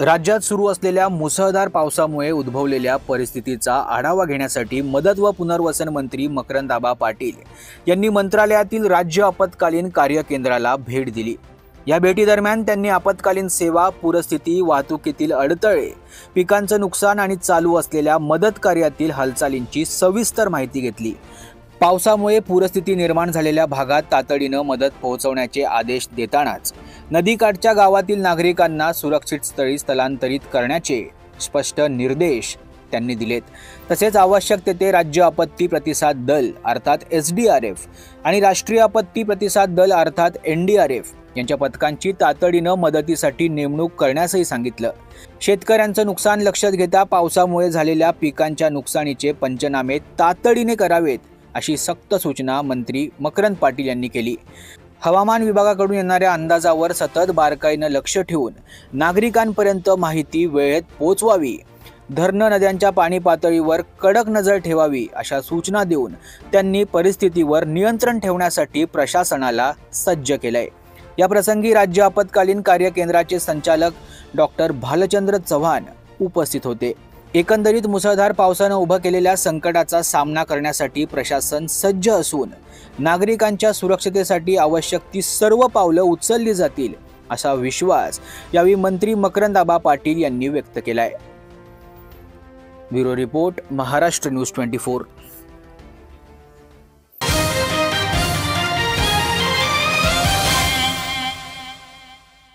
राज्यात सुरू असलेल्या मुसळधार पावसामुळे उद्भवलेल्या परिस्थितीचा आढावा घेण्यासाठी मदत व पुनर्वसन मंत्री मकरंद पाटील यांनी मंत्रालयातील राज्य आपत्कालीन कार्य केंद्राला भेट दिली। या भेटीदरम्यान त्यांनी आपत्कालीन सेवा, पूरस्थिती, वाहतुकीतील अडथळे, पिकांचं नुकसान आणि चालू असलेल्या मदत कार्यातील हालचालींची सविस्तर माहिती घेतली। पावसामुळे पूरस्थिती निर्माण झालेल्या भागात तातडीनं मदत पोहोचवण्याचे आदेश देतानाच नदीकाठच्या गावातील नागरिकांना सुरक्षित स्थळी स्थलांतरित करण्याचे स्पष्ट निर्देश त्यांनी दिलेत। तसेच आवश्यक तेथे राज्य आपत्ती प्रतिसाद दल अर्थात SDRF आणि राष्ट्रीय आपत्ती प्रतिसाद दल अर्थात NDRF यांच्या पथकांची तातडीनं मदतीसाठी नेमणूक करण्यासही सांगितलं। शेतकऱ्यांचं नुकसान लक्षात घेता पावसामुळे झालेल्या पिकांच्या नुकसानीचे पंचनामे तातडीने करावेत अशी सक्त सूचना मंत्री मकरंद पाटील यांनी केली। हवामान विभागाकडून येणाऱ्या अंदाजावर सतत बारकाईनं लक्ष ठेवून नागरिकांपर्यंत माहिती वेळेत पोहोचवावी, धरणं नद्यांच्या पाणी पातळीवर कडक नजर ठेवावी अशा सूचना देऊन त्यांनी परिस्थितीवर नियंत्रण ठेवण्यासाठी प्रशासनाला सज्ज केलंय। या प्रसंगी राज्य आपत्कालीन कार्य केंद्राचे संचालक डॉक्टर भालचंद्र चव्हाण उपस्थित होते। एकंदरीत मुसळधार पावसानं उभं केलेल्या संकटाचा सामना करण्यासाठी प्रशासन सज्ज असून नागरिकांच्या सुरक्षतेसाठी आवश्यक ती सर्व पावलं उचलली जातील असा विश्वास यावेळी मंत्री मकरंद पाटील यांनी व्यक्त केलाय। Bureau report, Maharashtra news 24।